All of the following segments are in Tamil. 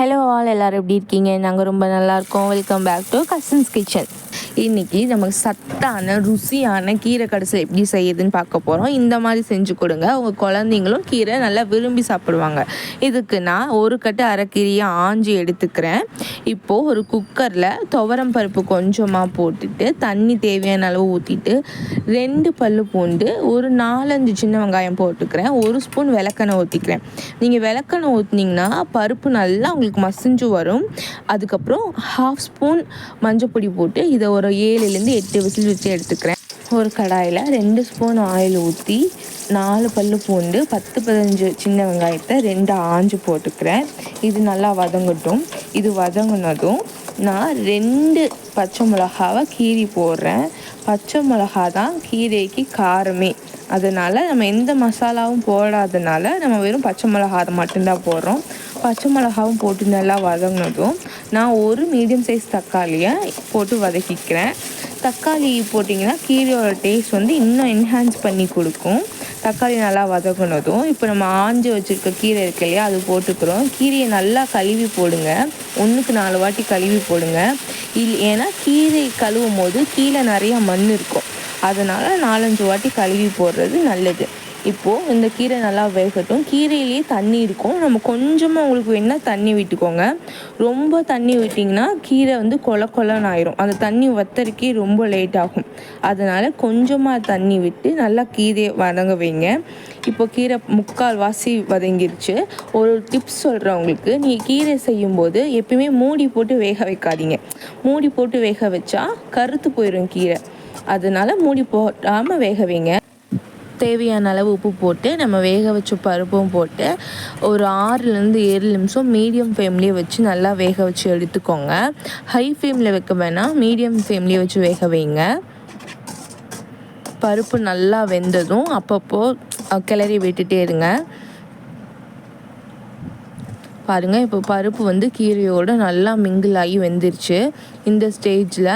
ஹலோ ஆல், எல்லோரும் எப்படி இருக்கீங்க? நாங்கள் ரொம்ப நல்லாயிருக்கோம். Welcome back to cousins kitchen. இன்றைக்கி நமக்கு சத்தான ருசியான கீரை கடைசல் எப்படி செய்யுதுன்னு பார்க்க போகிறோம். இந்த மாதிரி செஞ்சு கொடுங்க, உங்கள் குழந்தைங்களும் கீரை நல்லா விரும்பி சாப்பிடுவாங்க. இதுக்கு நான் ஒரு கட்டு அரைக்கீரையை ஆஞ்சி எடுத்துக்கிறேன். இப்போது ஒரு குக்கரில் துவரம் பருப்பு கொஞ்சமாக போட்டுட்டு தண்ணி தேவையான அளவு ஊற்றிட்டு 2 பல்லு பூண்டு, ஒரு 4-5 சின்ன வெங்காயம் போட்டுக்கிறேன். 1 ஸ்பூன் விளக்கெண்ணெய் ஊற்றிக்கிறேன். நீங்கள் விளக்கெண்ணெய் ஊற்றினீங்கன்னா பருப்பு நல்லா உங்களுக்கு மசிஞ்சு வரும். அதுக்கப்புறம் 1/2 ஸ்பூன் மஞ்சள் பொடி போட்டு இதை ஒரு 7லேருந்து 8 விசில் வச்சு எடுத்துக்கிறேன். ஒரு கடாயில் 2 ஸ்பூன் ஆயில் ஊற்றி 4 பல்லு பூண்டு, 10-15 சின்ன வெங்காயத்தை 2 ஆஞ்சு போட்டுக்கிறேன். இது நல்லா வதங்கட்டும். இது வதங்கினதும் நான் 2 பச்சை மிளகாவை கீரி போடுறேன். பச்சை மிளகா தான் கீரைக்கு காரமே. அதனால் நம்ம எந்த மசாலாவும் போடாதனால நம்ம வெறும் பச்சை மிளகா அதை மட்டும்தான் போடுறோம். பச்சை மிளகாவும் போட்டு நல்லா வதங்கினதும் நான் ஒரு மீடியம் சைஸ் தக்காளியை போட்டு வதக்கிக்கிறேன். தக்காளி போட்டிங்கன்னா கீரையோட டேஸ்ட் இன்னும் என்ஹான்ஸ் பண்ணி கொடுக்கும். தக்காளி நல்லா வதங்கினதும் இப்போ நம்ம ஆஞ்சு வச்சுருக்க கீரை இருக்கு இல்லையா, அது போட்டுக்கிறோம். கீரையை நல்லா கழுவி போடுங்க. 1க்கு 4 வாட்டி கழுவி போடுங்க. ஏன்னா கீரை கழுவும் போது கீழே நிறையா மண் இருக்கும். அதனால் 4-5 வாட்டி கழுவி போடுறது நல்லது. இப்போது இந்த கீரை நல்லா வேகட்டும். கீரையிலேயே தண்ணி இருக்கும். நம்ம கொஞ்சமாக உங்களுக்கு வேணால் தண்ணி விட்டுக்கோங்க. ரொம்ப தண்ணி விட்டிங்கன்னா கீரை கொல கொலன்னு ஆயிரும். அந்த தண்ணி வத்தரிக்கே ரொம்ப லேட் ஆகும். அதனால் கொஞ்சமாக தண்ணி விட்டு நல்லா கீரையை வதங்க வைங்க. இப்போ கீரை 3/4 வாசி வதங்கிருச்சு. ஒரு டிப்ஸ் சொல்கிறேன் உங்களுக்கு. நீங்கள் கீரை செய்யும்போது எப்பயுமே மூடி போட்டு வேக வைக்காதீங்க. மூடி போட்டு வேக வச்சா கருத்து போயிடும் கீரை. அதனால் மூடி போடாமல் வேக வைங்க. தேவையான அளவு உப்பு போட்டு நம்ம வேக வச்ச பருப்பும் போட்டு ஒரு 6-7 நிமிஷம் மீடியம் ஃப்ளேம்லேயே வச்சு நல்லா வேக வச்சு எடுத்துக்கோங்க. ஹை ஃப்ளேமில் வைக்க வேணாம், மீடியம் ஃப்ளேம்லேயே வச்சு வேக வைங்க. பருப்பு நல்லா வெந்ததும் அப்பப்போ கிளறி விட்டுட்டே இருங்க. பாருங்கள், இப்போ பருப்பு கீரையோடு நல்லா மிங்கிள் ஆகி வெந்துருச்சு. இந்த ஸ்டேஜில்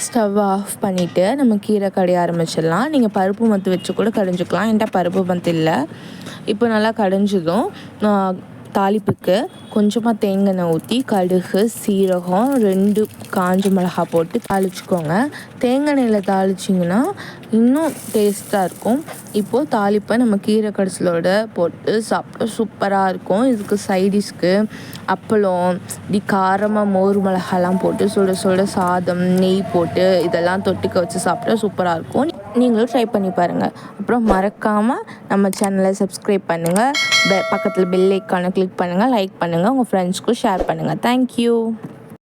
ஸ்டவ் ஆஃப் பண்ணிவிட்டு நம்ம கீரை கடைய ஆரம்பிச்சிடலாம். நீங்கள் பருப்பு மத்து வச்சு கூட கடைஞ்சிக்கலாம். என்கிட்ட பருப்பு மத்து இல்லை. இப்போ நல்லா கடைஞ்சதும் தாளிப்புக்கு கொஞ்சமாக தேங்காய் எண்ணெய் ஊற்றி கடுகு, சீரகம், 2 காஞ்ச மிளகா போட்டு தாளிச்சுக்கோங்க. தேங்காய் எண்ணெயில் தாளிச்சிங்கன்னா இன்னும் டேஸ்ட்டாக இருக்கும். இப்போது தாளிப்பை நம்ம கீரை கடைசலோடு போட்டு சாப்பிட்டா சூப்பராக இருக்கும். இதுக்கு சைடிஷ்க்கு அப்பளம், இப்படி காரமாக மோர் மிளகாலாம் போட்டு சுட சுட சாதம், நெய் போட்டு இதெல்லாம் தொட்டுக்க வச்சு சாப்பிட்டா சூப்பராக இருக்கும். நீங்களும் ட்ரை பண்ணி பாருங்கள். அப்புறம் மறக்காமல் நம்ம சேனலை சப்ஸ்கிரைப் பண்ணுங்கள். பக்கத்தில் பெல் ஐக்கானை கிளிக் பண்ணுங்கள், லைக் பண்ணுங்கள், உங்கள் ஃப்ரெண்ட்ஸ்க்கும் ஷேர் பண்ணுங்கள். தேங்க்யூ.